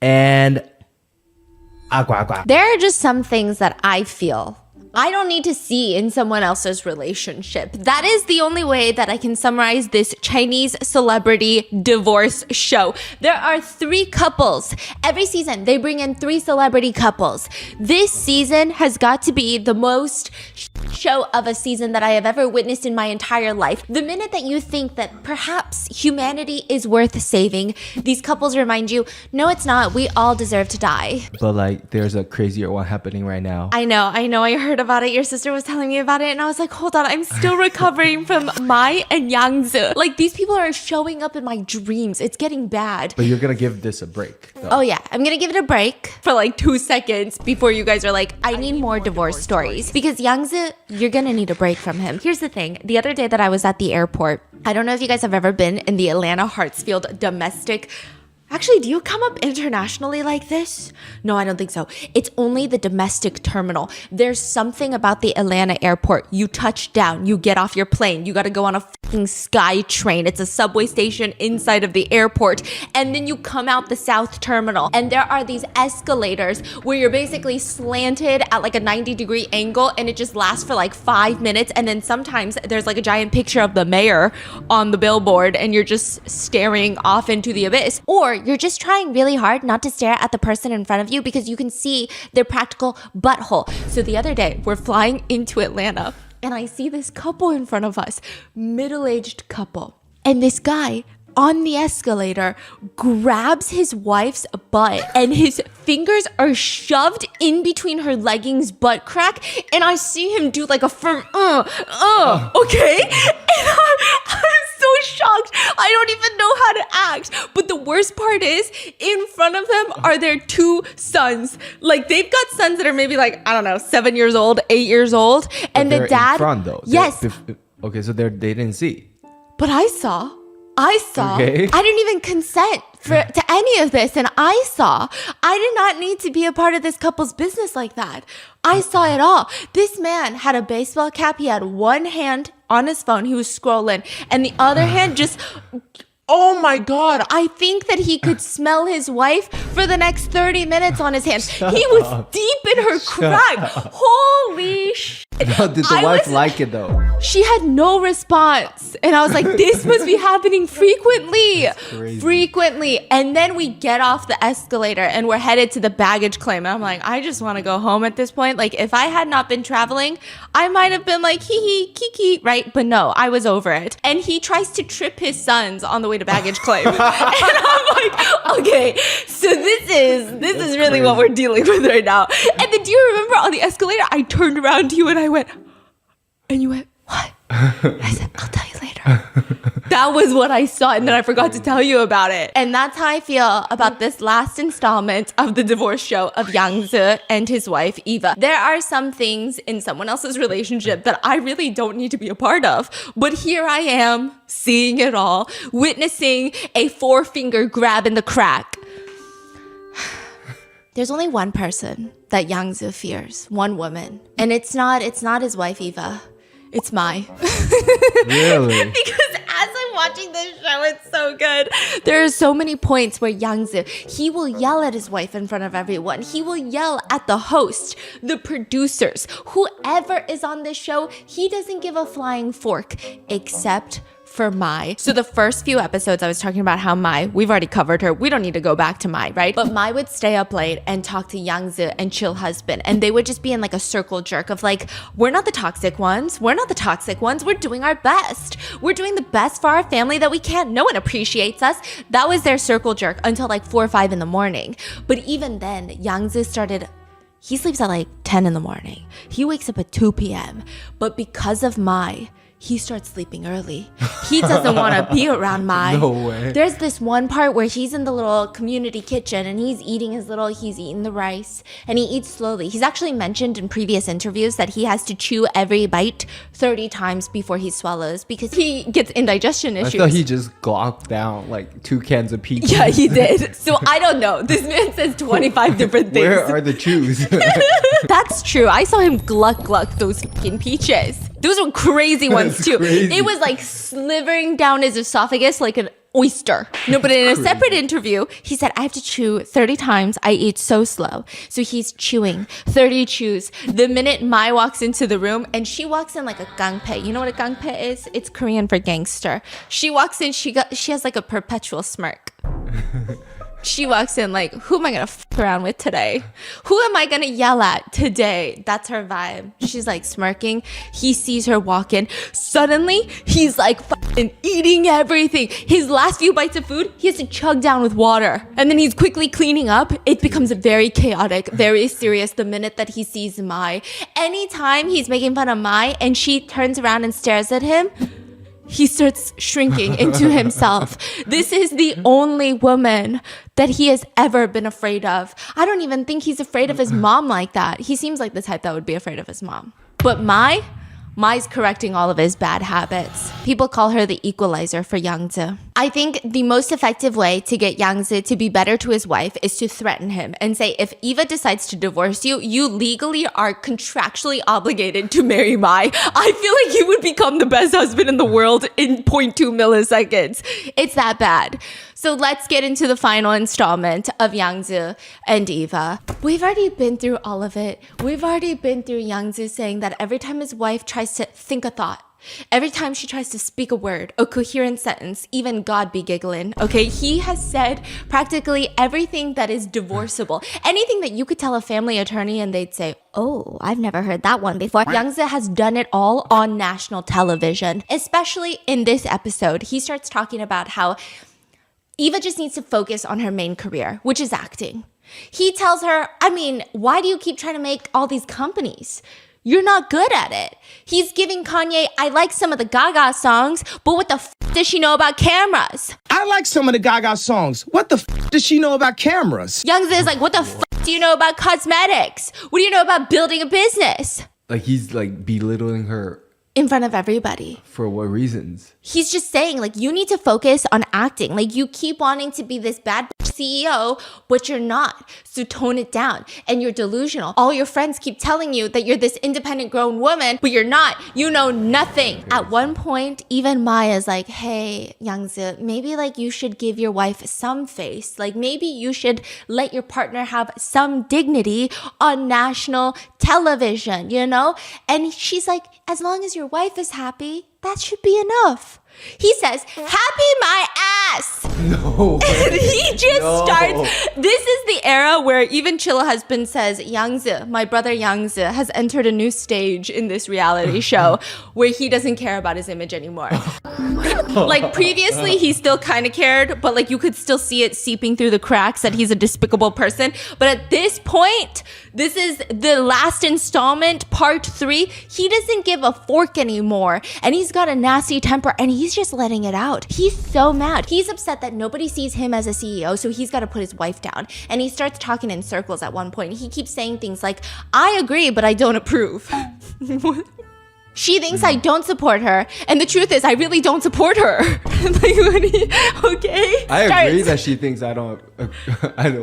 and agua agua. There are just some things that I feel I don't need to see in someone else's relationship. That is the only way that I can summarize this Chinese celebrity divorce show. There are 3 couples. Every season, they bring in 3 celebrity couples. This season has got to be the most show of a season that I have ever witnessed in my entire life. The minute that you think that perhaps humanity is worth saving, these couples remind you, no, it's not. We all deserve to die. But like, there's a crazier one happening right now. I know. I heard about it. Your sister was telling me about it, and I was like, hold on, I'm still recovering from Mai and Yangzi. Like, these people are showing up in my dreams. It's getting bad. But you're gonna give this a break, though. Oh yeah, I'm gonna give it a break for like 2 seconds before you guys are like, I need more divorce stories. Because Yangzi, you're gonna need a break from him. Here's the thing. The other day that I was at the airport, I don't know if you guys have ever been in the Atlanta Hartsfield domestic. Actually, do you come up internationally like this? No, I don't think so. It's only the domestic terminal. There's something about the Atlanta airport. You touch down, you get off your plane, you gotta go on a fucking sky train. It's a subway station inside of the airport. And then you come out the south terminal, and there are these escalators where you're basically slanted at like a 90-degree angle, and it just lasts for like 5 minutes. And then sometimes there's like a giant picture of the mayor on the billboard, and you're just staring off into the abyss. Or you're just trying really hard not to stare at the person in front of you because you can see their practical butthole. So the other day, we're flying into Atlanta, and I see this couple in front of us, middle-aged couple. And this guy on the escalator grabs his wife's butt, and his fingers are shoved in between her leggings butt crack, and I see him do like a firm okay? And I'm so shocked. I don't even know how to act. But the worst part is, in front of them are their 2 sons. Like, they've got sons that are maybe like, I don't know, 7 years old, 8 years old. And the dad, in front, though. Yes. Okay, so they didn't see. But I saw. Okay. I didn't even consent to any of this, and I saw. I did not need to be a part of this couple's business like that. I saw it all. This man had a baseball cap. He had one hand on his phone. He was scrolling, and the other hand just... Oh my God. I think that he could smell his wife for the next 30 minutes on his hands. He was deep in her crack. Holy shit. No, did the wife like it though? She had no response. And I was like, this must be happening frequently. And then we get off the escalator and we're headed to the baggage claim. And I'm like, I just want to go home at this point. Like, if I had not been traveling, I might have been like, hee hee, kiki, right? But no, I was over it. And he tries to trip his sons on the way to baggage claim. And I'm like, okay, so this is really what we're dealing with right now. And then do you remember on the escalator, I turned around to you and I went, and you went, what? And I said, I'll tell you later. That was what I saw, and then I forgot to tell you about it. And that's how I feel about this last installment of the divorce show of Yangzi and his wife, Eva. There are some things in someone else's relationship that I really don't need to be a part of. But here I am, seeing it all, witnessing a 4-finger grab in the crack. There's only one person that Yangzi fears, one woman. And it's not his wife, Eva. It's Mai. Really? Because as I'm watching this show, it's so good. There are so many points where Yangzi, he will yell at his wife in front of everyone. He will yell at the host, the producers, whoever is on this show. He doesn't give a flying fork except for Mai. So the first few episodes I was talking about how Mai, we've already covered her. We don't need to go back to Mai, right? But Mai would stay up late and talk to Yangzi and chill husband. And they would just be in like a circle jerk of like, we're not the toxic ones. We're not the toxic ones. We're doing our best. We're doing the best for our family that we can. No one appreciates us. That was their circle jerk until like 4 or 5 in the morning. But even then, Yangzi started... He sleeps at like 10 in the morning. He wakes up at 2 p.m. But because of Mai, he starts sleeping early. He doesn't want to be around Mai. No way. There's this one part where he's in the little community kitchen and he's eating the rice and he eats slowly. He's actually mentioned in previous interviews that he has to chew every bite 30 times before he swallows because he gets indigestion issues. I thought he just gulped down like 2 cans of peaches. Yeah, he did. So I don't know. This man says 25 different things. Where are the chews? That's true. I saw him gluck those fucking peaches. Those were crazy ones too. Crazy. It was like slithering down his esophagus like an oyster. No, but in a separate interview, he said, I have to chew 30 times. I eat so slow. So he's chewing 30 chews. The minute Mai walks into the room, and she walks in like a gangpe. You know what a gangpe is? It's Korean for gangster. She walks in, she has like a perpetual smirk. She walks in like, who am I going to f around with today? Who am I going to yell at today? That's her vibe. She's like smirking. He sees her walk in. Suddenly, he's like fucking eating everything. His last few bites of food, he has to chug down with water. And then he's quickly cleaning up. It becomes very chaotic, very serious the minute that he sees Mai. Anytime he's making fun of Mai and she turns around and stares at him, he starts shrinking into himself. This is the only woman that he has ever been afraid of. I don't even think he's afraid of his mom like that. He seems like the type that would be afraid of his mom. But Mai's correcting all of his bad habits. People call her the equalizer for Yangzi. I think the most effective way to get Yangzi to be better to his wife is to threaten him and say, if Eva decides to divorce you, you legally are contractually obligated to marry Mai. I feel like you would become the best husband in the world in 0.2 milliseconds. It's that bad. So let's get into the final installment of Yangzi and Eva. We've already been through all of it. We've already been through Yangzi saying that every time his wife tries to think a thought, every time she tries to speak a word, a coherent sentence, even God be giggling, okay? He has said practically everything that is divorceable. Anything that you could tell a family attorney and they'd say, oh, I've never heard that one before. Yangzi has done it all on national television. Especially in this episode, he starts talking about how Eva just needs to focus on her main career, which is acting. He tells her, I mean, why do you keep trying to make all these companies? You're not good at it. He's giving Kanye, I like some of the Gaga songs, but what the f does she know about cameras? I like some of the Gaga songs. What the f does she know about cameras? Yangzi is like, what the f do you know about cosmetics? What do you know about building a business? Like he's like belittling her. In front of everybody. For what reasons? He's just saying, like, you need to focus on acting. Like, you keep wanting to be this bad CEO, but you're not. So tone it down. And you're delusional. All your friends keep telling you that you're this independent grown woman, but you're not. You know nothing. At one point, even Maya's like, hey, Yangzi, maybe like you should give your wife some face. Like maybe you should let your partner have some dignity on national television, you know? And she's like, as long as your wife is happy, that should be enough. He says, happy my ass. No. And he just starts. This is the era where even Chilla Husband says, Yangzi, my brother Yangzi, has entered a new stage in this reality show where he doesn't care about his image anymore. Like previously, he still kind of cared, but like you could still see it seeping through the cracks that he's a despicable person. But at this point, this is the last installment, part 3. He doesn't give a fork anymore. And he's got a nasty temper and he's just letting it out. He's so mad. He's upset that nobody sees him as a CEO, so he's got to put his wife down. And he starts talking in circles at one point. He keeps saying things like, I agree, but I don't approve. She thinks I don't support her, and the truth is I really don't support her. Like, okay? I agree that she thinks I don't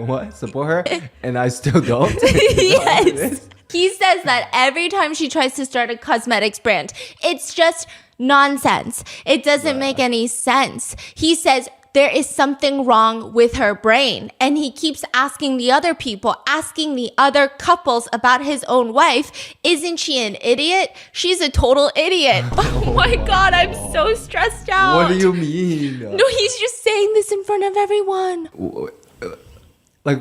what? Support her, and I still don't. Yes. He says that every time she tries to start a cosmetics brand, it's just nonsense. It doesn't make any sense. He says there is something wrong with her brain. And he keeps asking the other people, asking the other couples about his own wife. Isn't she an idiot? She's a total idiot. Oh my God, I'm so stressed out. What do you mean? No, he's just saying this in front of everyone. Like,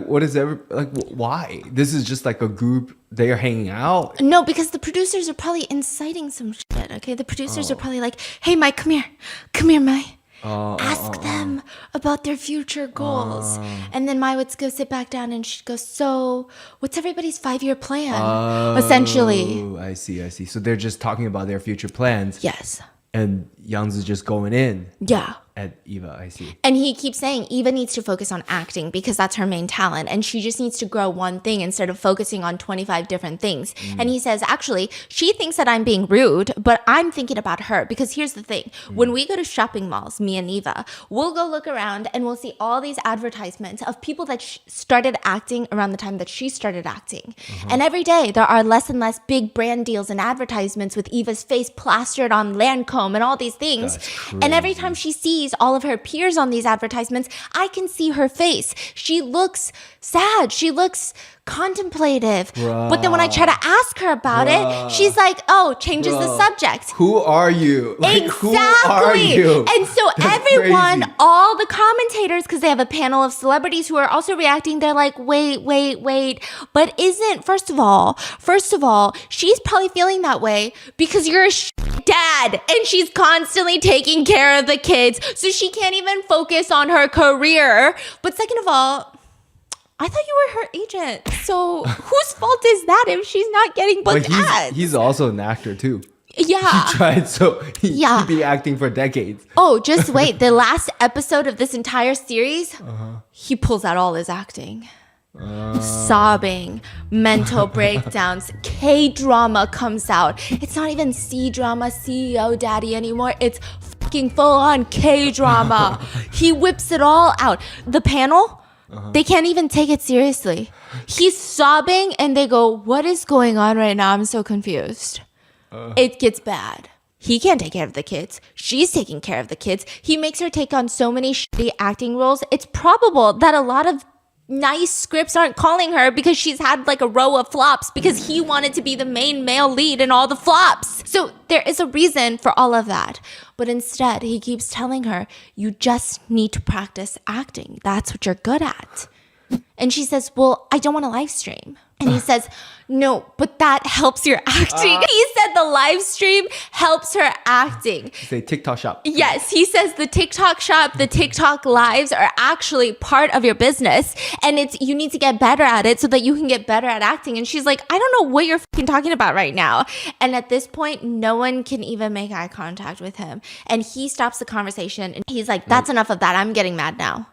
why? This is just like a group. They are hanging out. No, because the producers are probably inciting some shit, okay? The producers are probably like, hey, Mike, come here. Come here, Mai. Ask them about their future goals. And then Mai would go sit back down and she'd go, so what's everybody's 5-year plan? Essentially. I see. So they're just talking about their future plans. Yes. And Young's is just going in. Yeah. At Eva, I see. And he keeps saying Eva needs to focus on acting because that's her main talent. And she just needs to grow one thing instead of focusing on 25 different things. And he says, actually, she thinks that I'm being rude, but I'm thinking about her. Because here's the thing. When we go to shopping malls, me and Eva, we'll go look around and we'll see all these advertisements of people that started acting around the time that she started acting. And every day there are less and less big brand deals and advertisements with Eva's face plastered on Lancome and all these things. And every time she sees sees all of her peers on these advertisements, I can see her face. She looks sad. She looks contemplative. But then when I try to ask her about it, she's like, oh, changes the subject. Who are you? Like, Exactly. Who are you? And so That's everyone, crazy. all the commentators, because they have a panel of celebrities who are also reacting, they're like, wait. But first of all, she's probably feeling that way because you're a dad and she's constantly taking care of the kids. So she can't even focus on her career. But second of all, I thought you were her agent. So whose fault is that if she's not getting booked ads? He's also an actor too. Yeah. He tried, so he'd Yeah. be acting for decades. Oh, just wait. The last episode of this entire series, he pulls out all his acting. Sobbing, mental breakdowns, K-drama comes out. It's not even C-drama, CEO daddy anymore. It's fucking full-on K-drama. He whips it all out. The panel, they can't even take it seriously. He's sobbing and they go, what is going on right now? I'm so confused. It gets bad. He can't take care of the kids. She's taking care of the kids. He makes her take on so many shitty acting roles. It's probable that a lot of nice scripts aren't calling her because she's had like a row of flops because he wanted to be the main male lead in all the flops. So there is a reason for all of that. But instead, he keeps telling her, you just need to practice acting. That's what you're good at. And she says, well, I don't want to live stream. And he says, no, but that helps your acting. He said the live stream helps her acting. Say TikTok shop. Yes, he says the TikTok shop, the TikTok lives are actually part of your business. And you need to get better at it so that you can get better at acting. And she's like, I don't know what you're fucking talking about right now. And at this point, no one can even make eye contact with him. And he stops the conversation and he's like, that's enough of that. I'm getting mad now.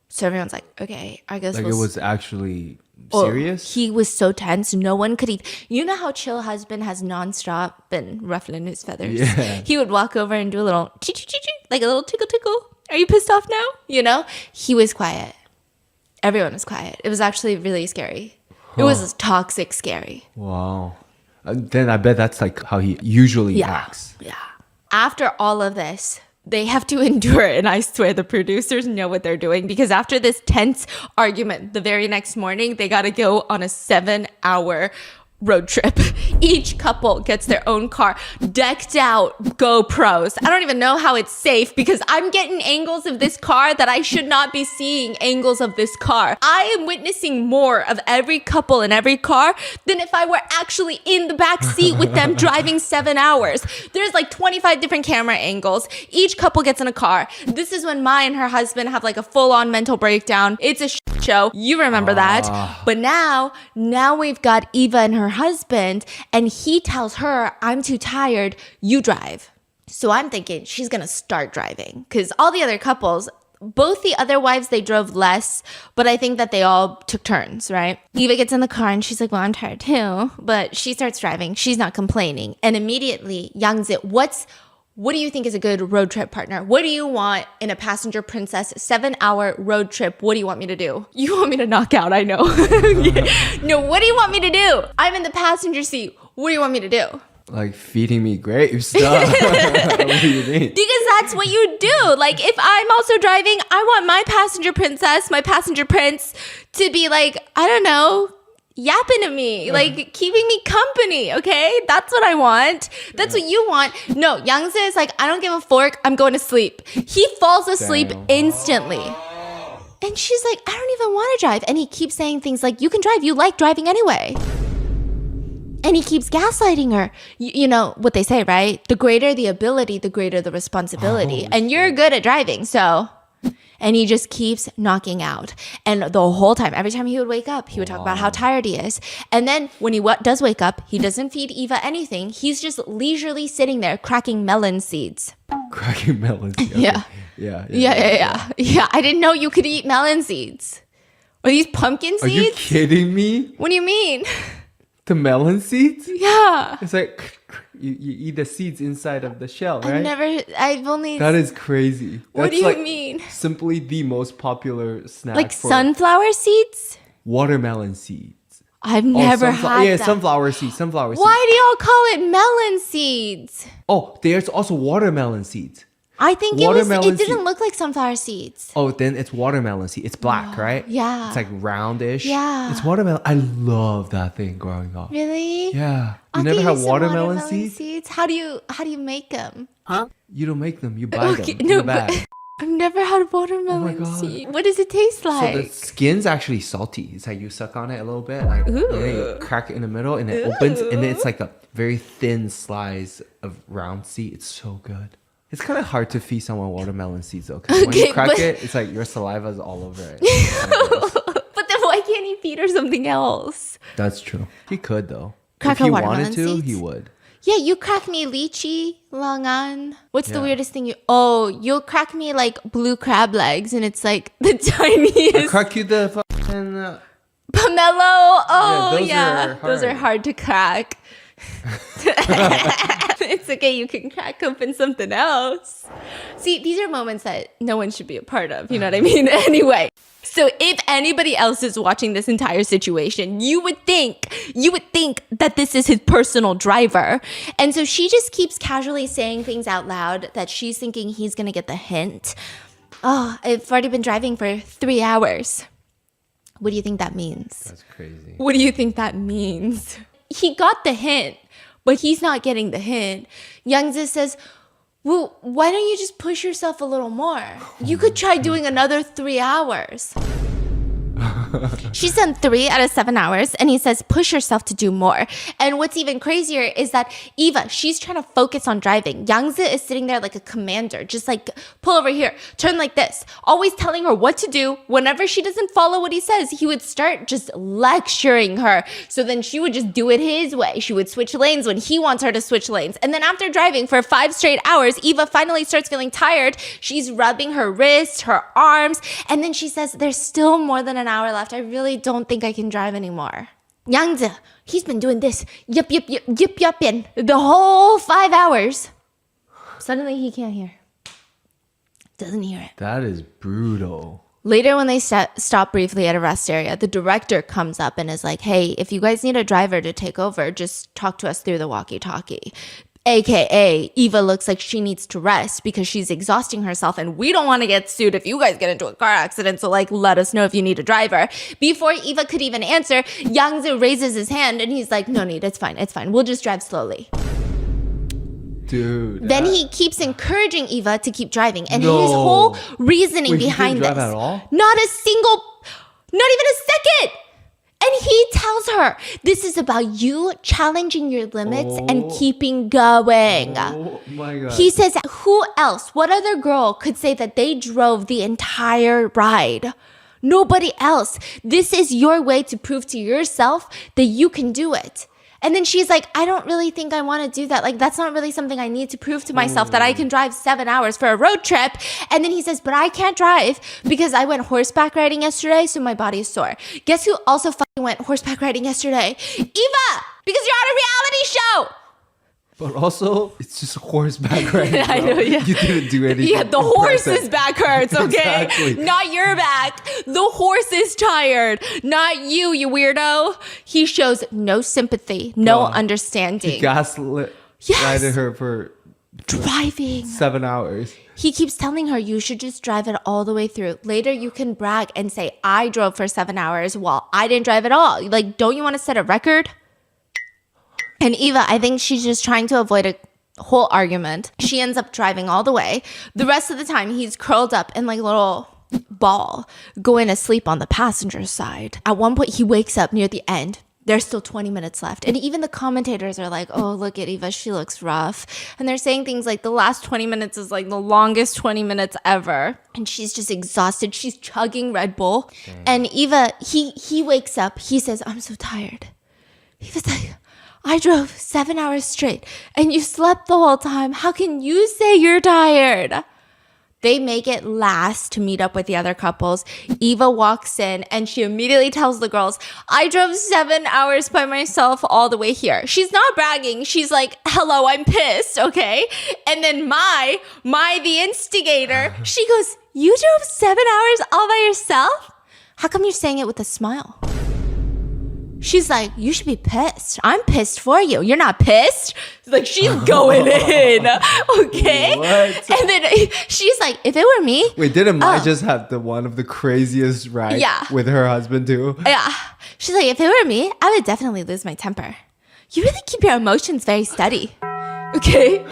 So everyone's like, okay, I guess Like, it was actually Oh, serious? he was so tense. No one could even. You know how Chill Husband has nonstop been ruffling his feathers? Yeah. He would walk over and do a little like a little tickle tickle. Are you pissed off now? You know? He was quiet. Everyone was quiet. It was actually really scary. It was toxic scary. Wow. Then I bet that's like how he usually acts. Yeah. After all of this, they have to endure it. And I swear the producers know what they're doing because after this tense argument, the very next morning, they got to go on a 7-hour road trip. Each couple gets their own car, decked out GoPros. I don't even know how it's safe because I'm getting angles of this car that I should not be seeing angles of this car. I am witnessing more of every couple in every car than if I were actually in the back seat with them driving 7 hours. There's like 25 different camera angles. Each couple gets in a car. This is when Mai and her husband have like a full-on mental breakdown. It's a show. You remember that. But now we've got Eva and her husband, and he tells her, I'm too tired, you drive. So I'm thinking she's gonna start driving because all the other couples, both the other wives, they drove less, but I think that they all took turns, right? Eva gets in the car and she's like, well, I'm tired too, but she starts driving. She's not complaining. And immediately Yangzi, what do you think is a good road trip partner? What do you want in a passenger princess 7-hour road trip? What do you want me to do? You want me to knock out, I know. No, what do you want me to do? I'm in the passenger seat. What do you want me to do? Like feeding me grapes stuff. What do you mean? Because that's what you do. Like, if I'm also driving, I want my passenger princess, my passenger prince to be like, I don't know, yapping to me, like keeping me company, okay? That's what I want. That's what you want. No, Yangzi is like, I don't give a fork. I'm going to sleep. He falls asleep instantly. And she's like, I don't even want to drive. And he keeps saying things like, you can drive. You like driving anyway. And he keeps gaslighting her. You know what they say, right? The greater the ability, the greater the responsibility. And you're good at driving, so... And he just keeps knocking out. And the whole time, every time he would wake up, he would talk about how tired he is. And then when he does wake up, he doesn't feed Eva anything. He's just leisurely sitting there cracking melon seeds. Cracking melons. Okay. Yeah. Yeah, I didn't know you could eat melon seeds. Are these pumpkin Are you seeds? kidding me? What do you mean? The melon seeds? Yeah. It's like you eat the seeds inside of the shell, right? I've only... That is crazy. What do you mean? Simply the most popular snack. Like for sunflower seeds? watermelon seeds. I've never had Yeah, that. sunflower seeds. Sunflower seeds. Why do y'all call it melon seeds? Oh, there's also watermelon seeds. I think it Watermelon didn't seed- look like sunflower seeds. Oh, then it's watermelon seed. It's black, right? yeah. It's like roundish. Yeah. It's watermelon. I love that thing growing up. Really? Yeah. You I'll never get had some watermelon seeds? seeds? How do you make them? You don't make them. You buy Okay, them in no, the bag. but I've never had watermelon God. seed. What does it taste So like? the skin's actually salty. It's like you suck on it a little bit, like, and then you crack it in the middle, and it opens, and then it's like a very thin slice of round seed. It's so good. It's kind of hard to feed someone watermelon seeds though, because when Okay, you crack but- it, it's like your saliva's all over it. It's kind of gross. But then why can't he feed her something else? That's true. He could though. Crack If her he watermelon wanted to, he seeds? would. Yeah, you crack me lychee, langan. What's the Yeah. weirdest thing you? Oh, you'll crack me like blue crab legs, and it's like the I tiniest. crack you the fucking. Pomelo. Oh those yeah, are those are hard. hard to crack. It's okay, you can crack open something else. See, these are moments that no one should be a part of. You know what I mean? Anyway. So if anybody else is watching this entire situation, you would think that this is his personal driver. And so she just keeps casually saying things out loud that she's thinking he's going to get the hint. Oh, I've already been driving for 3 hours. What do you think that means? That's crazy. What do you think that means? He got the hint, but he's not getting the hint. Youngzi says, well, why don't you just push yourself a little more? You could try doing another 3 hours. She's done 3 out of 7 hours, and he says, push yourself to do more. And what's even crazier is that Eva, she's trying to focus on driving. Yangzi is sitting there like a commander, just like, pull over here, turn like this, always telling her what to do. Whenever she doesn't follow what he says, he would start just lecturing her. So then she would just do it his way. She would switch lanes when he wants her to switch lanes. And then after driving for 5 straight hours, Eva finally starts feeling tired. She's rubbing her wrists, her arms, and then she says, there's still more than an hour left. I really don't think I can drive anymore. Yangzi, he's been doing this yip in the whole 5 hours. Suddenly he can't hear. Doesn't hear it. That is brutal. Later, when they stop briefly at a rest area, the director comes up and is like, hey, if you guys need a driver to take over, just talk to us through the walkie-talkie. AKA, Eva looks like she needs to rest because she's exhausting herself, and we don't want to get sued if you guys get into a car accident, so like, let us know if you need a driver. Before Eva could even answer, Yangzi raises his hand and he's like, no need, it's fine, we'll just drive slowly. Dude. Then he keeps encouraging Eva to keep driving, and No. his whole reasoning Wait, he behind didn't drive this, at all? not even a second. And he tells her, this is about you challenging your limits and keeping going. Oh my god. He says, who else, what other girl could say that they drove the entire ride? Nobody else. This is your way to prove to yourself that you can do it. And then she's like, I don't really think I want to do that. Like, that's not really something I need to prove to myself that I can drive 7 hours for a road trip. And then he says, but I can't drive because I went horseback riding yesterday, so my body is sore. Guess who also fucking went horseback riding yesterday? Eva! Because you're on a reality show! But also, it's just horseback riding. I know, yeah. You didn't do anything. Yeah, the horse's impressive. back hurts, okay? Exactly. Not your back. The horse is tired. Not you, you weirdo. He shows no sympathy, no God. understanding. He gaslit her for Driving. 7 hours. He keeps telling her, you should just drive it all the way through. Later, you can brag and say, I drove for 7 hours while I didn't drive at all. Like, don't you want to set a record? And Eva, I think she's just trying to avoid a whole argument. She ends up driving all the way. The rest of the time, he's curled up in like a little ball, going to sleep on the passenger side. At one point, he wakes up near the end. There's still 20 minutes left. And even the commentators are like, oh, look at Eva. She looks rough. And they're saying things like the last 20 minutes is like the longest 20 minutes ever. And she's just exhausted. She's chugging Red Bull. Dang. And Eva, he wakes up. He says, I'm so tired. Eva's like, I drove 7 hours straight and you slept the whole time. How can you say you're tired? They make it last to meet up with the other couples. Eva walks in and she immediately tells the girls, I drove 7 hours by myself all the way here. She's not bragging. She's like, hello, I'm pissed, okay? And then the instigator, she goes, you drove 7 hours all by yourself? How come you're saying it with a smile? She's like, you should be pissed. I'm pissed for you. You're not pissed? Like, she's going in. Okay? What? And then she's like, if it were me. Wait, didn't Mai just have the one of the craziest rides with her husband too? Yeah. She's like, if it were me, I would definitely lose my temper. You really keep your emotions very steady. Okay?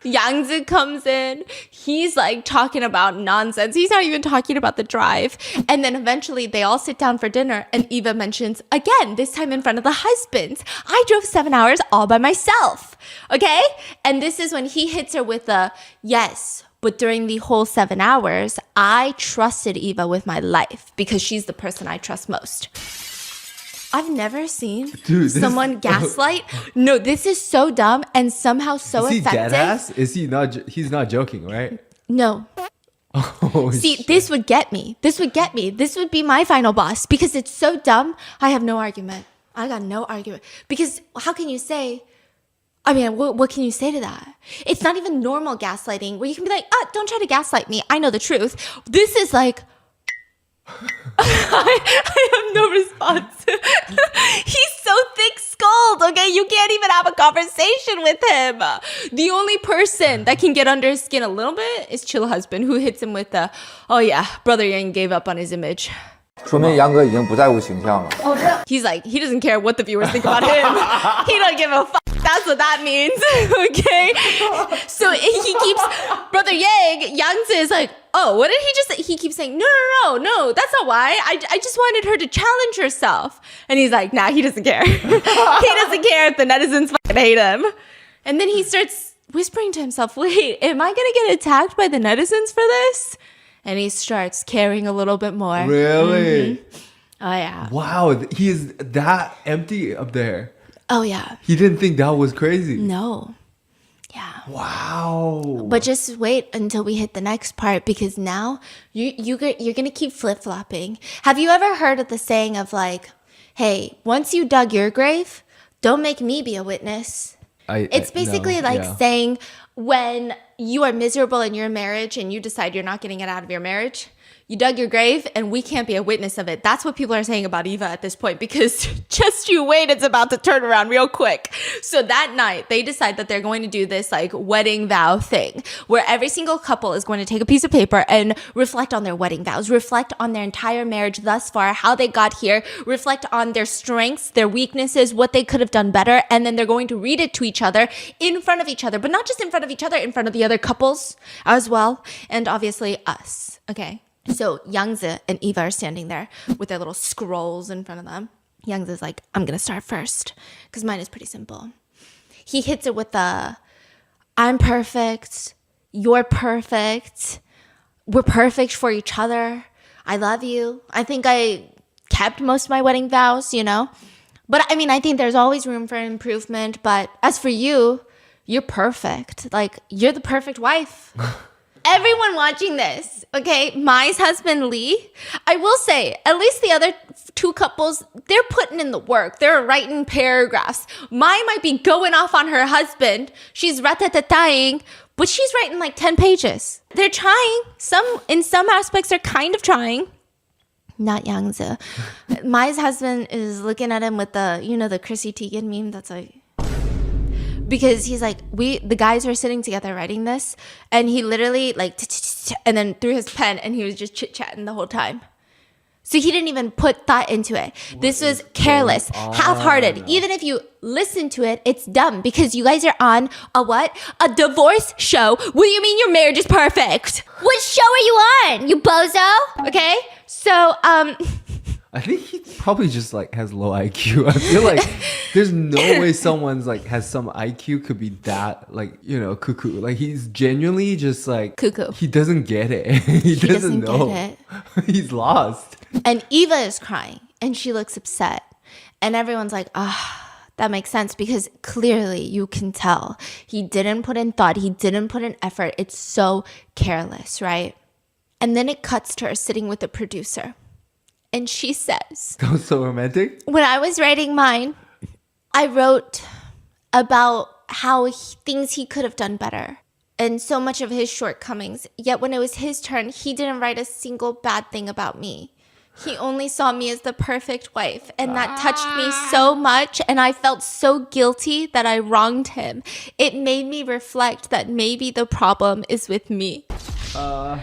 Yangzi comes in. He's like talking about nonsense. He's not even talking about the drive. And then eventually they all sit down for dinner and Eva mentions again, this time in front of the husbands, I drove 7 hours all by myself. Okay? And this is when he hits her with a yes. But during the whole 7 hours, I trusted Eva with my life because she's the person I trust most. I've never seen someone gaslight. No, this is so dumb and somehow so is he effective. Dead ass? Is he not? He's not joking, right? No. Oh, See, shit. this would get me. This would get me. This would be my final boss because it's so dumb. I have no argument. I got no argument. Because how can you say, I mean, what can you say to that? It's not even normal gaslighting where you can be like, don't try to gaslight me. I know the truth. This is like, I have no response. He's so thick-skulled, okay? You can't even have a conversation with him. The only person that can get under his skin a little bit is Chill Husband, who hits him with the, oh yeah, Brother Yang gave up on his image. 说明杨哥已经不在乎形象了。 He's like, he doesn't care what the viewers think about him. He don't give a fuck. That's what that means. Okay? So he keeps, Brother Yangzi is like, oh, what did he just say? He keeps saying, no, that's not why. I just wanted her to challenge herself. And he's like, nah, he doesn't care. He doesn't care if the netizens fucking hate him. And then he starts whispering to himself, wait, am I going to get attacked by the netizens for this? And he starts caring a little bit more. Really? Mm-hmm. Oh, yeah. Wow, he is that empty up there. Oh, yeah. He didn't think that was crazy. No. Yeah. Wow. But just wait until we hit the next part because now you're going to keep flip-flopping. Have you ever heard of the saying of like, hey, once you dug your grave, don't make me be a witness? It's basically saying when you are miserable in your marriage and you decide you're not getting it out of your marriage, you dug your grave and we can't be a witness of it. That's what people are saying about Eva at this point because just you wait, it's about to turn around real quick. So that night, they decide that they're going to do this like wedding vow thing where every single couple is going to take a piece of paper and reflect on their wedding vows, reflect on their entire marriage thus far, how they got here, reflect on their strengths, their weaknesses, what they could have done better. And then they're going to read it to each other in front of each other, but not just in front of each other, in front of the other couples as well. And obviously us. Okay. So Yangzi and Eva are standing there with their little scrolls in front of them. Yangzi's like, I'm going to start first because mine is pretty simple. He hits it with the, I'm perfect. You're perfect. We're perfect for each other. I love you. I think I kept most of my wedding vows, you know. But I mean, I think there's always room for improvement. But as for you, you're perfect. Like, you're the perfect wife. Everyone watching this, okay, Mai's husband Lee, I will say, at least the other two couples, they're putting in the work. They're writing paragraphs. Mai might be going off on her husband. She's rat-tat-tat-tying, but she's writing like 10 pages. They're trying. In some aspects, they're kind of trying. Not Yangzi. Mai's husband is looking at him with the Chrissy Teigen meme that's like, because he's like, the guys were sitting together writing this, and he literally like, and then threw his pen, and he was just chit-chatting the whole time. So he didn't even put thought into it. This was careless, half-hearted. Even if you listen to it, it's dumb because you guys are on a what? A divorce show. What do you mean your marriage is perfect? What show are you on, you bozo? Okay, so I think he probably just like has low IQ. I feel like there's no way someone's like has some IQ could be that like, cuckoo. Like he's genuinely just like cuckoo. He doesn't get it. he doesn't know. Get it. He's lost. And Eva is crying and she looks upset. And everyone's like, that makes sense because clearly you can tell he didn't put in thought. He didn't put in effort. It's so careless, right? And then it cuts to her sitting with the producer. And she says, that was so romantic. When I was writing mine, I wrote about how things he could have done better and so much of his shortcomings. Yet when it was his turn, he didn't write a single bad thing about me. He only saw me as the perfect wife, and that touched me so much, and I felt so guilty that I wronged him. It made me reflect that maybe the problem is with me. Okay,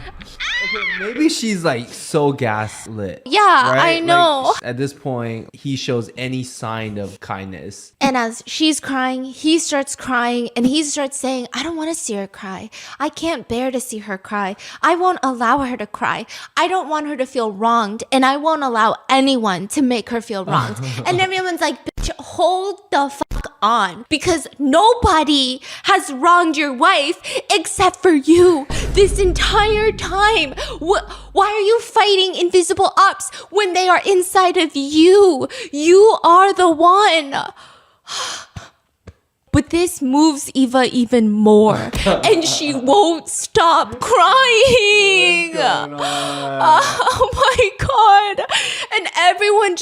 maybe she's like so gaslit. Yeah, right? I know. Like, at this point, he shows any sign of kindness. And as she's crying, he starts crying, and he starts saying, I don't want to see her cry. I can't bear to see her cry. I won't allow her to cry. I don't want her to feel wronged, and I won't allow anyone to make her feel wronged. And everyone's like, bitch, hold the fuck on, because nobody has wronged your wife except for you this entire time. Why are you fighting invisible ops when they are inside of you? You are the one. But this moves Eva even more, and she won't stop crying. Oh my God. And everyone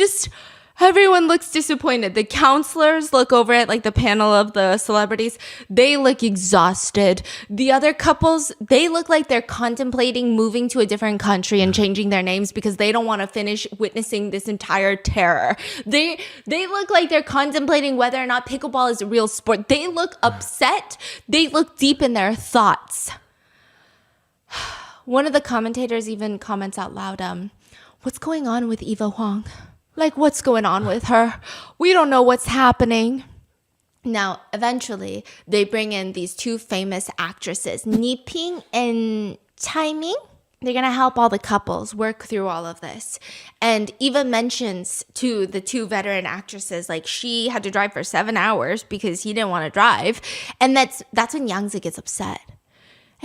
looks disappointed. The counselors look over at like the panel of the celebrities. They look exhausted. The other couples, they look like they're contemplating moving to a different country and changing their names because they don't want to finish witnessing this entire terror. They look like they're contemplating whether or not pickleball is a real sport. They look upset. They look deep in their thoughts. One of the commentators even comments out loud, what's going on with Eva Huang? Like, what's going on with her? We don't know what's happening. Now, eventually, they bring in these two famous actresses, Ni Ping and Chai Ming. They're going to help all the couples work through all of this. And Eva mentions to the two veteran actresses, like, she had to drive for 7 hours because he didn't want to drive. And that's when Yangzi gets upset.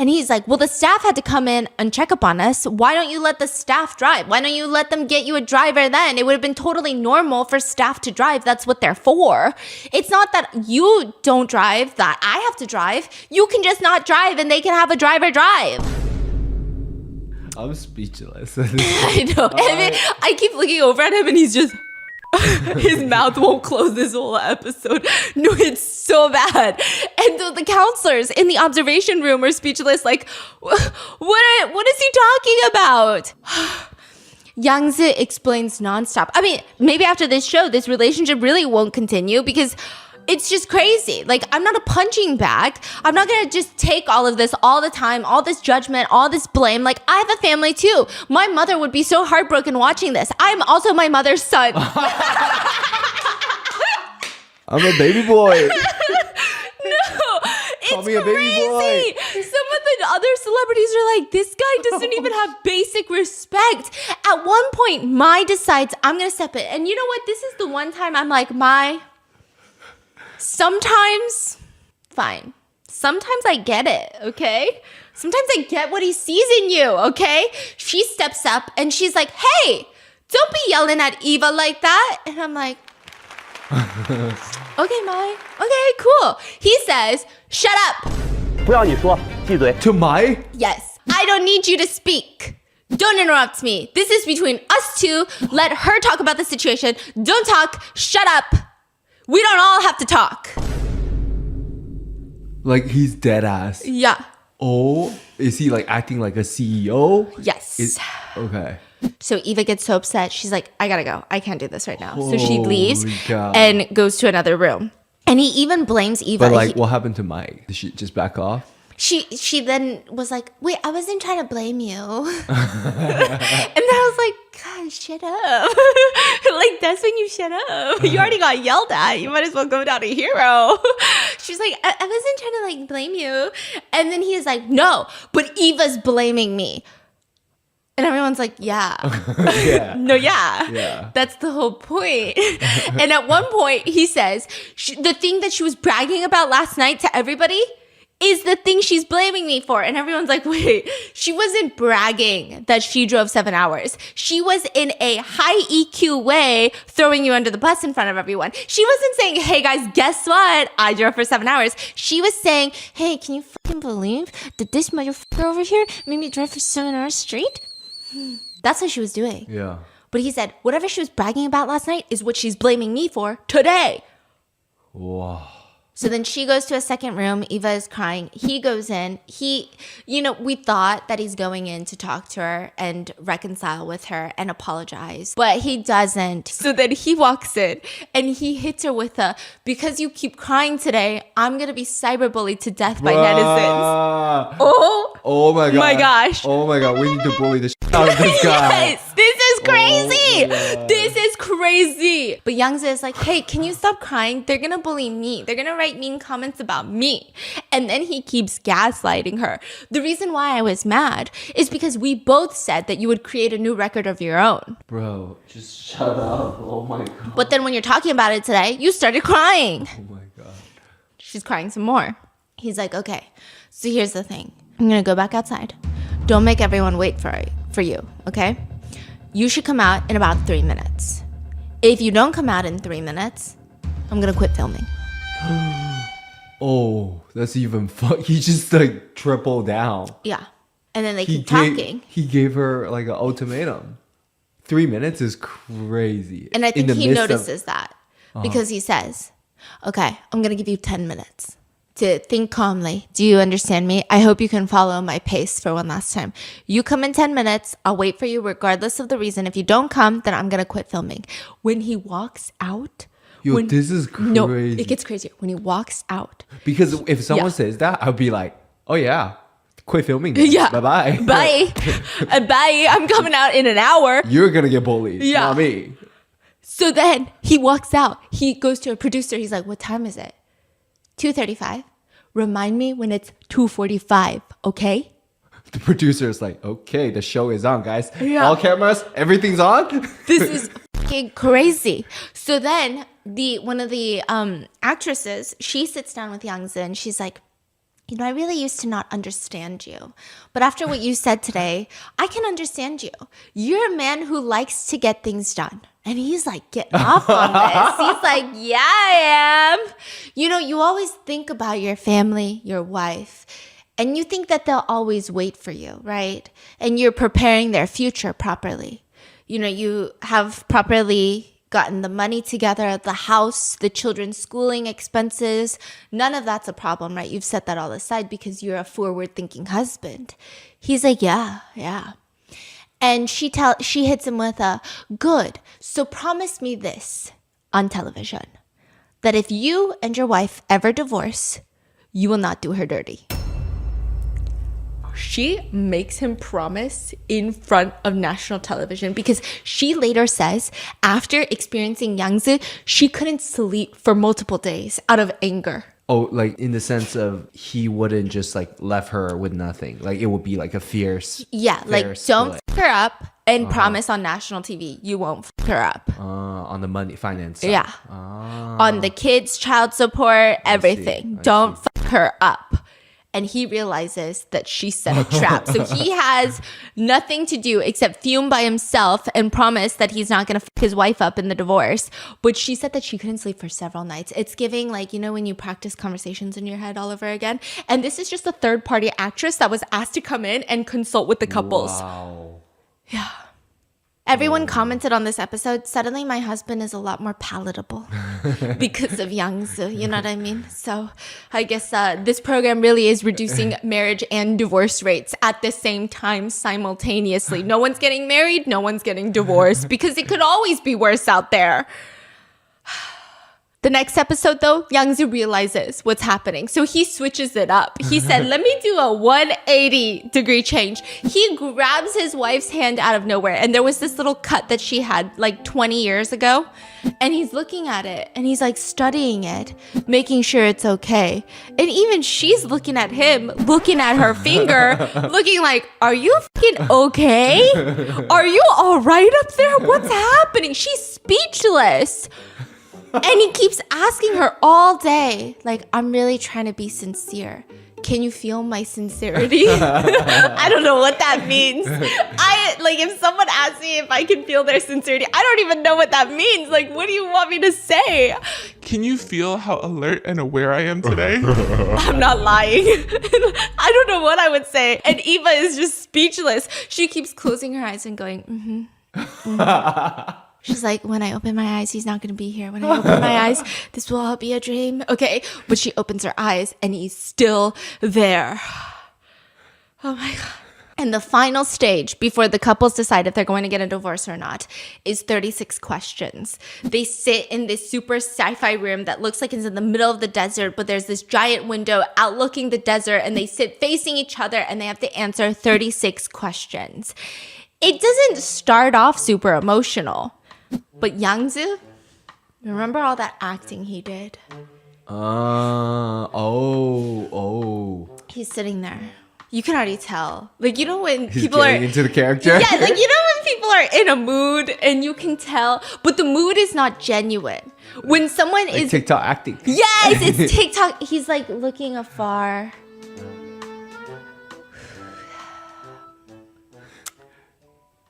And he's like, well, the staff had to come in and check up on us. Why don't you let the staff drive? Why don't you let them get you a driver then? It would have been totally normal for staff to drive. That's what they're for. It's not that you don't drive, that I have to drive. You can just not drive and they can have a driver drive. I'm speechless. I know. I keep looking over at him and he's just... his mouth won't close this whole episode. No, it's so bad. And the counselors in the observation room are speechless, like, what is he talking about? Yangzi explains nonstop. I mean, maybe after this show, this relationship really won't continue because it's just crazy. Like, I'm not a punching bag. I'm not going to just take all of this all the time, all this judgment, all this blame. Like, I have a family too. My mother would be so heartbroken watching this. I'm also my mother's son. I'm a baby boy. No, Call me a baby boy. Some of the other celebrities are like, this guy doesn't even have basic respect. At one point, Mai decides I'm going to step in. And you know what? This is the one time I'm like, Mai, sometimes, fine. Sometimes I get it, okay? Sometimes I get what he sees in you, okay? She steps up and she's like, hey, don't be yelling at Eva like that. And I'm like, okay, Mai. Okay, cool. He says, shut up. 不要你说，闭嘴。 To Mai? Yes, I don't need you to speak. Don't interrupt me. This is between us two. Let her talk about the situation. Don't talk. Shut up. We don't all have to talk. Like, he's dead ass. Yeah. Oh, is he like acting like a CEO? Yes. Okay. So Eva gets so upset. She's like, I gotta go. I can't do this right now. So she Holy leaves God. and goes to another room. And he even blames Eva. But like, what happened to Mike? Did she just back off? She then was like, wait, I wasn't trying to blame you. And then I was like, God, shut up. Like, that's when you shut up. You already got yelled at. You might as well go down a hero. She's like, I wasn't trying to like blame you. And then he is like, no, but Eva's blaming me. And everyone's like, yeah. Yeah. No, yeah. Yeah. That's the whole point. And at one point, he says, the thing that she was bragging about last night to everybody is the thing she's blaming me for. And everyone's like, wait, she wasn't bragging that she drove 7 hours. She was in a high EQ way throwing you under the bus in front of everyone. She wasn't saying, hey guys, guess what? I drove for 7 hours. She was saying, hey, can you fucking believe that this motherfucker over here made me drive for 7 hours straight? That's what she was doing. Yeah. But he said, whatever she was bragging about last night is what she's blaming me for today. Whoa. So then she goes to a second room. Eva is crying. He goes in. We thought that he's going in to talk to her and reconcile with her and apologize, but he doesn't. So then he walks in and he hits her with because you keep crying today, I'm going to be cyberbullied to death by netizens. Oh my god. My gosh. Oh my god. We need to bully the shit out of this guy. Yes, this is crazy. This is crazy. But Youngza is like, hey, can you stop crying? They're going to bully me. They're going to write mean comments about me. And then he keeps gaslighting her. The reason why I was mad is because we both said that you would create a new record of your own. Bro, just shut up. Oh my god. But then when you're talking about it today, you started crying. Oh my god. She's crying some more. He's like, okay, so here's the thing. I'm going to go back outside. Don't make everyone wait for you, okay? You should come out in about 3 minutes. If you don't come out in 3 minutes, I'm going to quit filming. Oh, that's even fun. He just like tripled down. Yeah. And then they keep talking. He gave her like an ultimatum. 3 minutes is crazy. And I think he notices that because he says, okay, I'm going to give you 10 minutes to think calmly. Do you understand me? I hope you can follow my pace for one last time. You come in 10 minutes. I'll wait for you regardless of the reason. If you don't come, then I'm going to quit filming. When he walks out. This is crazy. No, it gets crazier. When he walks out. Because if someone says that, I'll be like, oh yeah, quit filming then. Yeah. Bye-bye. Bye. Bye. I'm coming out in an hour. You're going to get bullied. Yeah. Not me. So then he walks out. He goes to a producer. He's like, what time is it? 2:35. Remind me when it's 2:45, okay? The producer is like, okay, the show is on, guys. Yeah. All cameras, everything's on. This is fucking crazy. So then one of the actresses, she sits down with Youngza and she's like, I really used to not understand you. But after what you said today, I can understand you. You're a man who likes to get things done. And he's like getting off on this. He's like, yeah, I am. You always think about your family, your wife, and you think that they'll always wait for you, right? And you're preparing their future properly. You have properly gotten the money together, the house, the children's schooling expenses. None of that's a problem, right? You've set that all aside because you're a forward-thinking husband. He's like, yeah. And she hits him with good. So promise me this on television, that if you and your wife ever divorce, you will not do her dirty. She makes him promise in front of national television because she later says after experiencing Youngza, she couldn't sleep for multiple days out of anger. Oh, like in the sense of he wouldn't just like left her with nothing. Like it would be like a fierce. Yeah, like don't f her up and promise on national TV you won't f her up. On the money, finance side. Yeah. On the kids, child support, everything. Don't f her up. And he realizes that she set a trap. So he has nothing to do except fume by himself and promise that he's not going to f his wife up in the divorce. But she said that she couldn't sleep for several nights. It's giving like, when you practice conversations in your head all over again. And this is just a third-party actress that was asked to come in and consult with the couples. Wow. Yeah. Everyone commented on this episode, suddenly my husband is a lot more palatable because of Youngza, you know what I mean? So I guess this program really is reducing marriage and divorce rates at the same time simultaneously. No one's getting married, no one's getting divorced because it could always be worse out there. The next episode, though, Youngza realizes what's happening. So he switches it up. He said, let me do a 180-degree change. He grabs his wife's hand out of nowhere. And there was this little cut that she had like 20 years ago. And he's looking at it. And he's like studying it, making sure it's okay. And even she's looking at him, looking at her finger, looking like, are you fucking okay? Are you all right up there? What's happening? She's speechless. And he keeps asking her all day, like, I'm really trying to be sincere. Can you feel my sincerity? I don't know what that means. If someone asks me if I can feel their sincerity, I don't even know what that means. Like, what do you want me to say? Can you feel how alert and aware I am today? I'm not lying. I don't know what I would say. And Eva is just speechless. She keeps closing her eyes and going, She's like, when I open my eyes, he's not going to be here. When I open my eyes, this will all be a dream. Okay. But she opens her eyes and he's still there. Oh my God. And the final stage before the couples decide if they're going to get a divorce or not is 36 questions. They sit in this super sci-fi room that looks like it's in the middle of the desert, but there's this giant window outlooking the desert, and they sit facing each other and they have to answer 36 questions. It doesn't start off super emotional, but Yangzi, remember all that acting he did? He's sitting there. You can already tell. Like, you know when He's people are into the character? Yeah, like, you know when people are in a mood and you can tell, but the mood is not genuine. When someone like is TikTok acting. Yes, it's TikTok. He's like looking afar.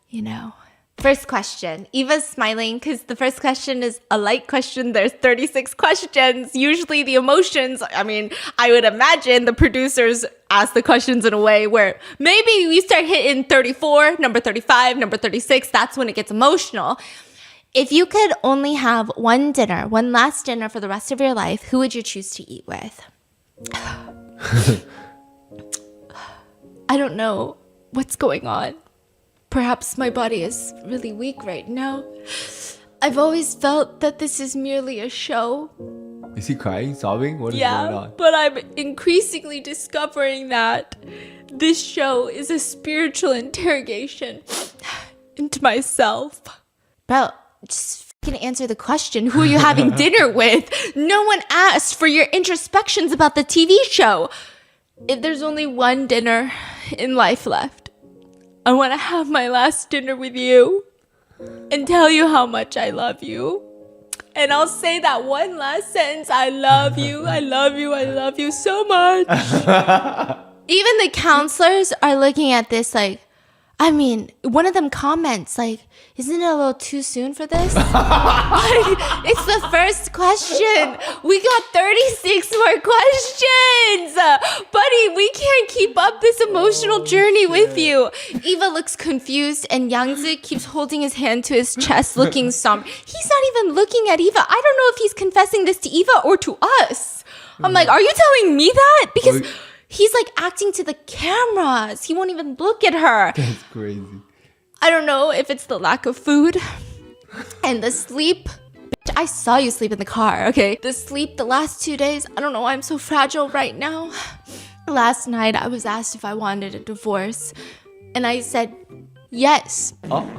You know. First question. Eva's smiling because the first question is a light question. There's 36 questions. Usually the emotions, I mean, I would imagine the producers ask the questions in a way where maybe we start hitting 34, number 35, number 36. That's when it gets emotional. If you could only have one last dinner for the rest of your life, who would you choose to eat with? I don't know what's going on. Perhaps my body is really weak right now. I've always felt that this is merely a show. Is he crying, sobbing? What is going on? But I'm increasingly discovering that this show is a spiritual interrogation into myself. Bro, just fucking answer the question. Who are you having dinner with? No one asked for your introspections about the TV show. If there's only one dinner in life left, I want to have my last dinner with you and tell you how much I love you. And I'll say that one last sentence. I love you. I love you. I love you so much. Even the counselors are looking at this like, I mean, one of them comments like, isn't it a little too soon for this? Like, it's the first question. We got 36 more questions. Buddy, we can't keep up this emotional journey with you. Eva looks confused and Yangzi keeps holding his hand to his chest looking somber. He's not even looking at Eva. I don't know if he's confessing this to Eva or to us. I'm like, are you telling me that? Because he's like acting to the cameras. He won't even look at her. That's crazy. I don't know if it's the lack of food and the sleep. Bitch, I saw you sleep in the car, okay? The sleep the last 2 days. I don't know why I'm so fragile right now. Last night, I was asked if I wanted a divorce. And I said, yes. Oh.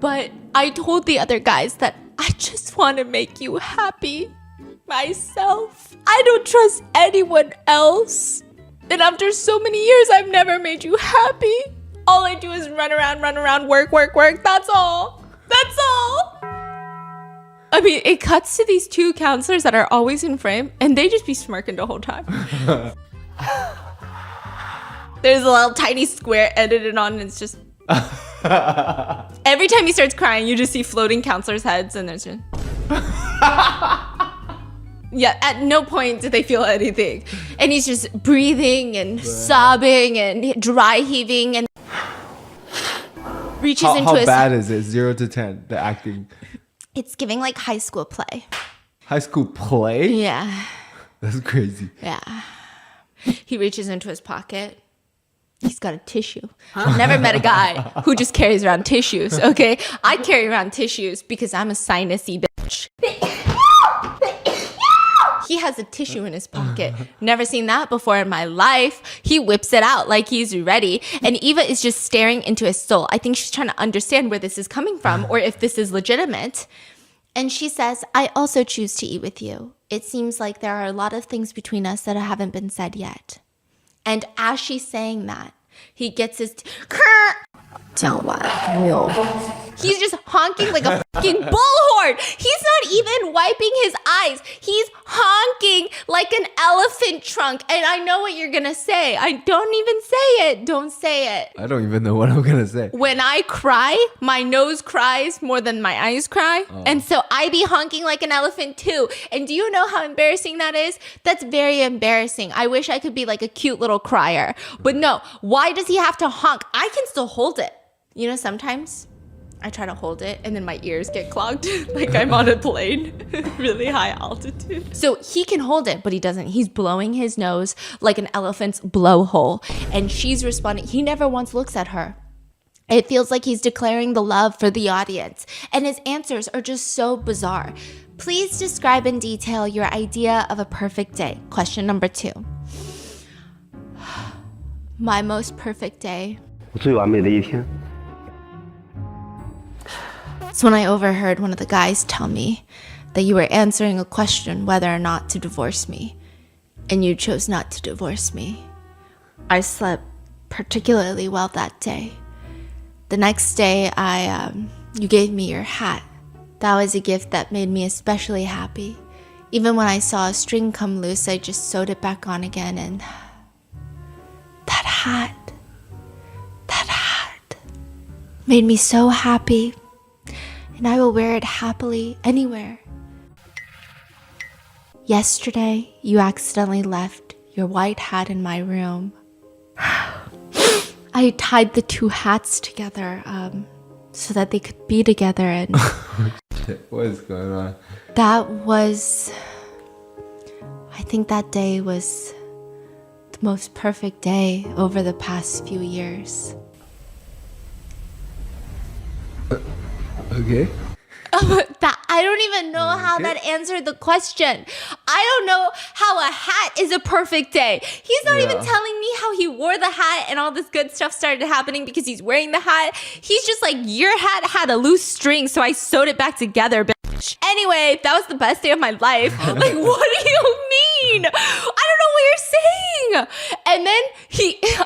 But I told the other guys that I just want to make you happy myself. I don't trust anyone else. And after so many years, I've never made you happy. All I do is run around, work. That's all. I mean, it cuts to these two counselors that are always in frame, and they just be smirking the whole time. There's a little tiny square edited on, and it's just... Every time he starts crying, you just see floating counselors' heads, and there's just... Yeah, at no point did they feel anything. And he's just breathing and sobbing and dry heaving and reaches into his... How bad is it? 0 to 10, the acting. It's giving like high school play. High school play? Yeah. That's crazy. Yeah. He reaches into his pocket. He's got a tissue. I've never met a guy who just carries around tissues, okay? I carry around tissues because I'm a sinusy bitch. He has a tissue in his pocket. Never seen that before in my life. He whips it out like he's ready. And Eva is just staring into his soul. I think she's trying to understand where this is coming from or if this is legitimate. And she says, I also choose to eat with you. It seems like there are a lot of things between us that haven't been said yet. And as she's saying that, he gets his... He's just honking like a fucking bullhorn. He's not even wiping his eyes. He's honking like an elephant trunk. And I know what you're gonna say. I don't even say it. Don't say it. I don't even know what I'm gonna say. When I cry, my nose cries more than my eyes cry. Oh. And so I be honking like an elephant too. And do you know how embarrassing that is? That's very embarrassing. I wish I could be like a cute little crier. But no, why does he have to honk? I can still hold it. You know, sometimes I try to hold it and then my ears get clogged like I'm on a plane, really high altitude. So he can hold it, but he doesn't. He's blowing his nose like an elephant's blowhole. And she's responding. He never once looks at her. It feels like he's declaring the love for the audience. And his answers are just so bizarre. Please describe in detail your idea of a perfect day. Question number 2. My most perfect day. 我最完美的一天。 It's when I overheard one of the guys tell me that you were answering a question whether or not to divorce me, and you chose not to divorce me. I slept particularly well that day. The next day, you gave me your hat. That was a gift that made me especially happy. Even when I saw a string come loose, I just sewed it back on again, and that hat made me so happy. And I will wear it happily anywhere. Yesterday, you accidentally left your white hat in my room. I tied the 2 hats together so that they could be together, and What is going on? I think that day was the most perfect day over the past few years. Okay. I don't even know how that answered the question. I don't know how a hat is a perfect day. He's not even telling me how he wore the hat and all this good stuff started happening because he's wearing the hat. He's just like, your hat had a loose string, so I sewed it back together, bitch. Anyway, that was the best day of my life. Like, what do you mean? I don't know what you're saying. And then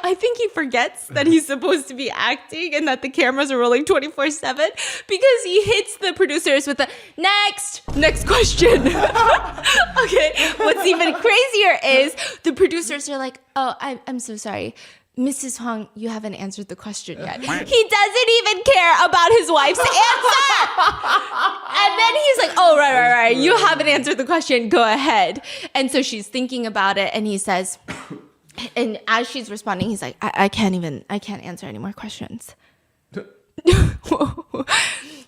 I think he forgets that he's supposed to be acting and that the cameras are rolling 24/7 because he hits the producers with the next question. Okay, what's even crazier is the producers are like, oh, I'm so sorry. Mrs. Huang, you haven't answered the question yet. He doesn't even care about his wife's answer. And then he's like, oh, right. You haven't answered the question. Go ahead. And so she's thinking about it. And he says, and as she's responding, he's like, I can't answer any more questions.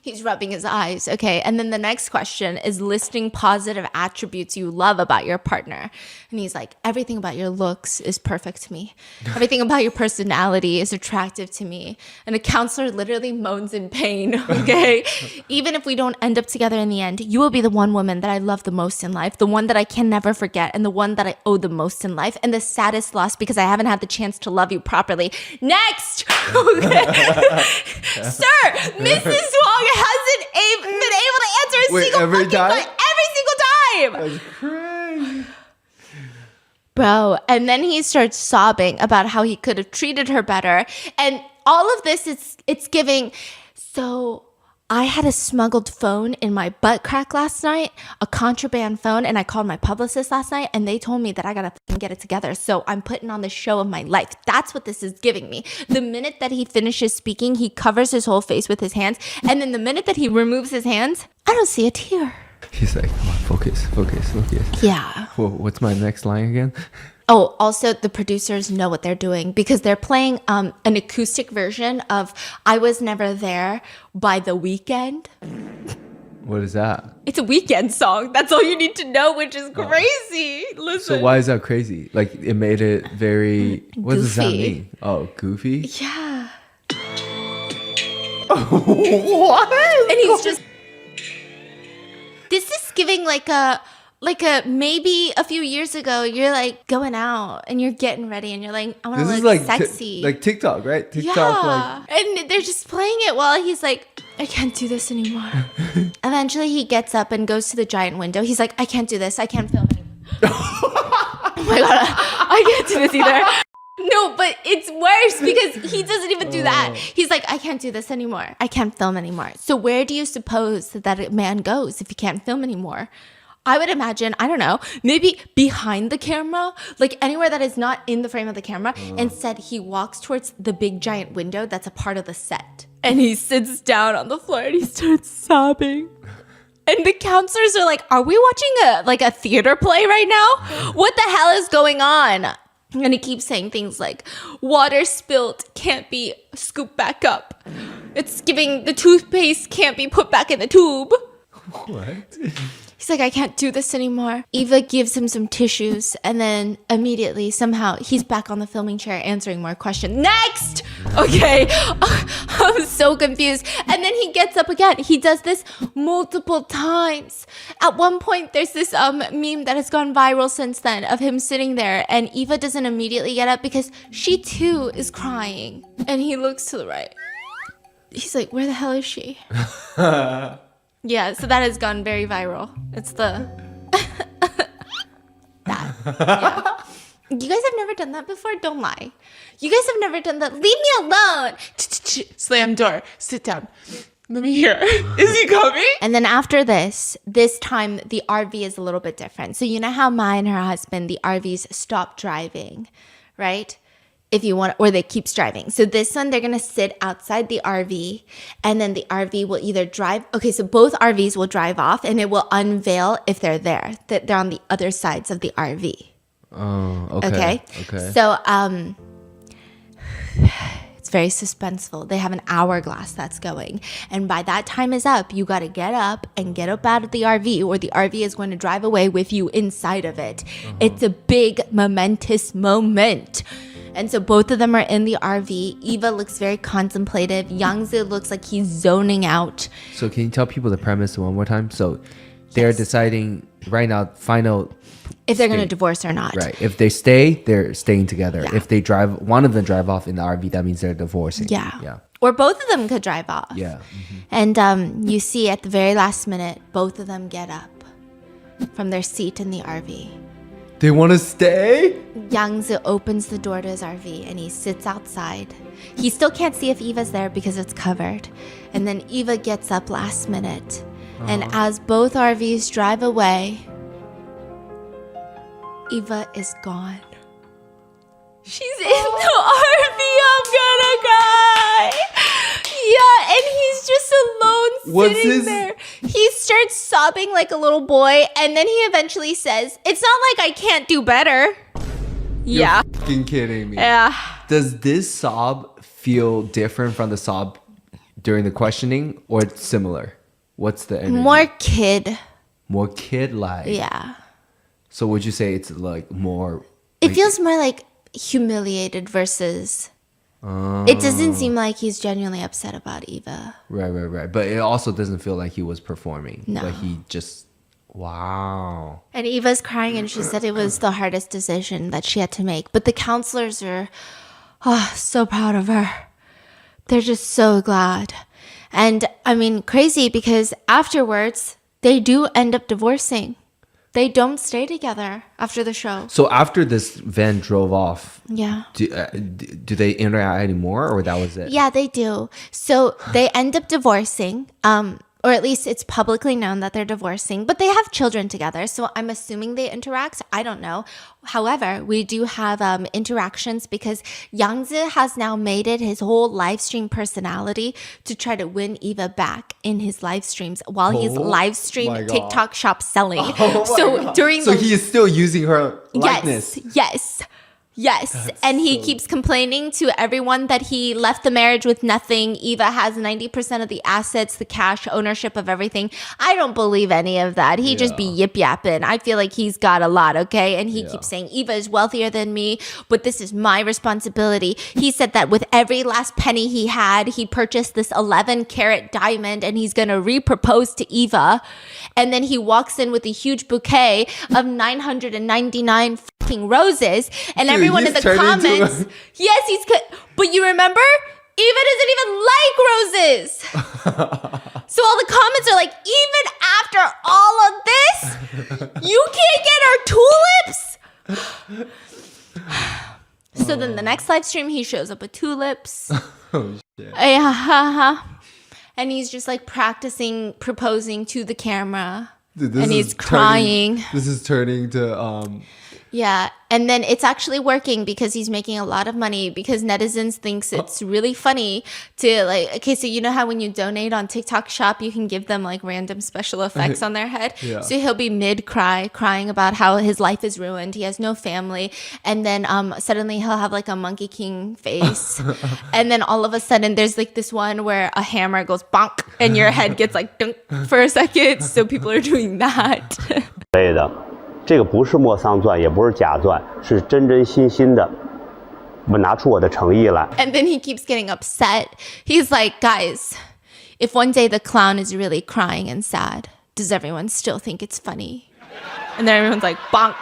He's rubbing his eyes. Okay. And then the next question is listing positive attributes you love about your partner. And he's like, everything about your looks is perfect to me. Everything about your personality is attractive to me. And a counselor literally moans in pain. Okay. Even if we don't end up together in the end, you will be the one woman that I love the most in life, the one that I can never forget, and the one that I owe the most in life, and the saddest loss because I haven't had the chance to love you properly. Next. Okay. Sir, Mrs. Wong hasn't been able to answer a single every fucking time? every single time. That's crazy. Bro, and then he starts sobbing about how he could have treated her better. And all of this, it's giving. So I had a smuggled phone in my butt crack last night, a contraband phone, and I called my publicist last night, and they told me that I gotta fucking get it together. So I'm putting on the show of my life. That's what this is giving me. The minute that he finishes speaking, he covers his whole face with his hands, and then the minute that he removes his hands, I don't see a tear. He's like, come on, focus. Yeah. Well, what's my next line again? Oh, also the producers know what they're doing because they're playing an acoustic version of I Was Never There by The Weeknd. What is that? It's a Weeknd song. That's all you need to know, which is crazy. Listen. So why is that crazy? Like, it made it very... What does that Goofy. mean? Oh, goofy? Yeah. What? And he's just... This is giving like a maybe a few years ago, you're like going out and you're getting ready and you're like, I want to This is look like sexy. like TikTok, right? TikTok, Yeah. And they're just playing it while he's like, I can't do this anymore. Eventually he gets up and goes to the giant window. He's like, I can't do this. I can't film anymore. Oh my God. I can't do this either. No, but it's worse because he doesn't even do that. He's like, I can't do this anymore. I can't film anymore. So where do you suppose that a man goes if he can't film anymore? I would imagine, I don't know, maybe behind the camera, like anywhere that is not in the frame of the camera. Instead, he walks towards the big giant window that's a part of the set. And he sits down on the floor and he starts sobbing. And the counselors are like, are we watching a theater play right now? What the hell is going on? And he keeps saying things like, water spilt can't be scooped back up. It's giving the toothpaste can't be put back in the tube. What? He's like, I can't do this anymore. Eva gives him some tissues, and then immediately, somehow, he's back on the filming chair answering more questions. Next! Okay. I'm so confused. And then he gets up again. He does this multiple times. At one point, there's this meme that has gone viral since then of him sitting there, and Eva doesn't immediately get up because she too is crying. And he looks to the right. He's like, where the hell is she? Yeah, so that has gone very viral. It's the... that. Yeah. You guys have never done that before? Don't lie. You guys have never done that. Leave me alone. Slam door. Sit down. Let me hear. Is he coming? And then after this time, the RV is a little bit different. So you know how Mai and her husband, the RVs stop driving, right? If you want, or they keep driving. So this one, they're going to sit outside the RV, and then the RV will either drive. Okay, so both RVs will drive off, and it will unveil if they're there, that they're on the other sides of the RV. Oh, okay. So, it's very suspenseful. They have an hourglass that's going. And by that time is up, you got to get up out of the RV, or the RV is going to drive away with you inside of it. It's a big, momentous moment. And so both of them are in the RV. Eva looks very contemplative. Youngzi looks like he's zoning out. So can you tell people the premise one more time? So they're deciding right now, final... If they're going to divorce or not. Right. If they stay, they're staying together. Yeah. If they drive, one of them drive off in the RV, that means they're divorcing. Yeah. Or both of them could drive off. Yeah. And you see at the very last minute, both of them get up from their seat in the RV. They want to stay? Yangzi opens the door to his RV and he sits outside. He still can't see if Eva's there because it's covered. And then Eva gets up last minute. And as both RVs drive away, Eva is gone. She's in the RV. I'm gonna cry. Yeah, and he's just alone sitting there. He starts sobbing like a little boy, and then he eventually says, "It's not like I can't do better." Yeah. You're fucking kidding me. Yeah. Does this sob feel different from the sob during the questioning, or it's similar? What's the energy? More kid. More kid-like. Yeah. So would you say it's like more... It feels more like humiliated versus... It doesn't seem like he's genuinely upset about Eva. Right. But it also doesn't feel like he was performing. No. But he just... Wow. And Eva's crying and she said it was the hardest decision that she had to make. But the counselors are so proud of her. They're just so glad. And I mean, crazy because afterwards, they do end up divorcing. They don't stay together after the show. So after this van drove off, Yeah. do they interact anymore, or that was it? Yeah, they do. So they end up divorcing. Or at least it's publicly known that they're divorcing, but they have children together. So I'm assuming they interact. I don't know. However, we do have interactions because Yangzi has now made it his whole live stream personality to try to win Eva back in his live streams while he's live stream my God. TikTok shop selling. God. During So he is still using her likeness. Yes. And he keeps complaining to everyone that he left the marriage with nothing. Eva has 90% of the assets, the cash, ownership of everything. I don't believe any of that. He just be yip yapping. I feel like he's got a lot, okay? And he keeps saying, Eva is wealthier than me, but this is my responsibility. He said that with every last penny he had, he purchased this 11-carat diamond and he's going to re-propose to Eva. And then he walks in with a huge bouquet of 999 fucking roses. And Dude, everyone in he's the turned into comments, yes, but you remember, Eva doesn't even like roses. So all the comments are like, even after all of this, you can't get our tulips. So then the next live stream, he shows up with tulips. Oh, shit. And he's just like practicing proposing to the camera. Dude, this And is he's crying. This is turning to Yeah, and then it's actually working because he's making a lot of money because netizens thinks it's really funny to like, okay, so you know how when you donate on TikTok Shop, you can give them like random special effects on their head? Yeah. So he'll be mid-cry, crying about how his life is ruined. He has no family. And then suddenly he'll have like a Monkey King face. And then all of a sudden there's like this one where a hammer goes bonk and your head gets like dunk for a second. So people are doing that. 类的，这个不是莫桑钻，也不是假钻，是真真心心的，我拿出我的诚意来。 And then he keeps getting upset. He's like, guys, if one day the clown is really crying and sad, does everyone still think it's funny? And then everyone's like, bonk.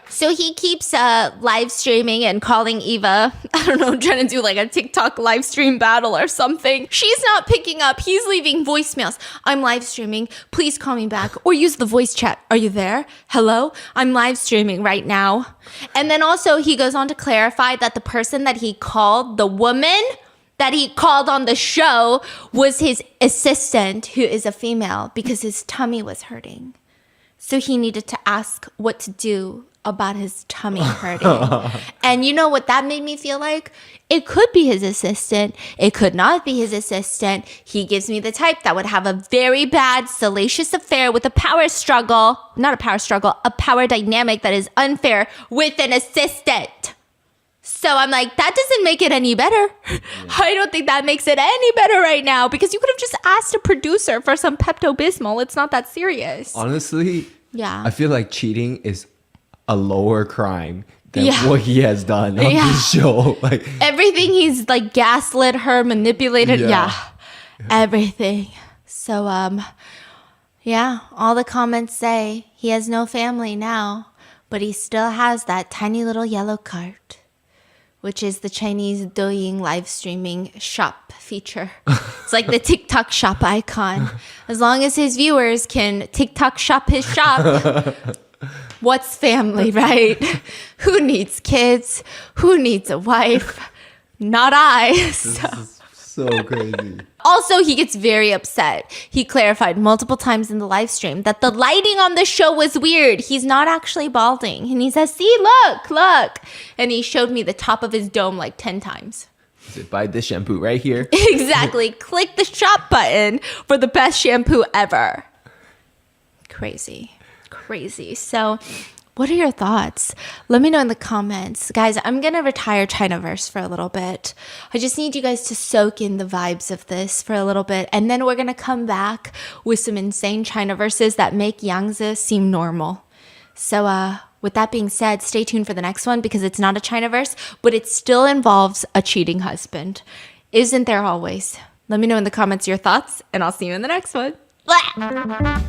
So he keeps live streaming and calling Eva. I don't know, trying to do like a TikTok live stream battle or something. She's not picking up. He's leaving voicemails. I'm live streaming. Please call me back or use the voice chat. Are you there? Hello? I'm live streaming right now. And then also he goes on to clarify that the person that he called, the woman that he called on the show, was his assistant, who is a female, because his tummy was hurting. So he needed to ask what to do about his tummy hurting. And you know what that made me feel like? It could be his assistant. It could not be his assistant. He gives me the type that would have a very bad, salacious affair with a power struggle. Not a power struggle, a power dynamic that is unfair with an assistant. So I'm like, that doesn't make it any better. I don't think that makes it any better right now because you could have just asked a producer for some Pepto-Bismol. It's not that serious. Honestly, Yeah. I feel like cheating is a lower crime than Yeah. what he has done on Yeah. this show. Like, Everything he's like gaslit her, manipulated. Yeah. Yeah. Everything. So, yeah, all the comments say he has no family now, but he still has that tiny little yellow cart, which is the Chinese Douyin live streaming shop feature. It's like the TikTok shop icon. As long as his viewers can TikTok shop his shop, what's family, right? Who needs kids? Who needs a wife? Not I. so crazy. Also, he gets very upset. He clarified multiple times in the live stream that the lighting on the show was weird. He's not actually balding. And he says, see, look. And he showed me the top of his dome like 10 times. Is it buy this shampoo right here? Exactly. Click the shop button for the best shampoo ever. Crazy. So, what are your thoughts? Let me know in the comments. Guys, I'm going to retire Chinaverse for a little bit. I just need you guys to soak in the vibes of this for a little bit. And then we're going to come back with some insane Chinaverses that make Yangtze seem normal. So, with that being said, stay tuned for the next one because it's not a Chinaverse, but it still involves a cheating husband. Isn't there always? Let me know in the comments your thoughts, and I'll see you in the next one. Blah!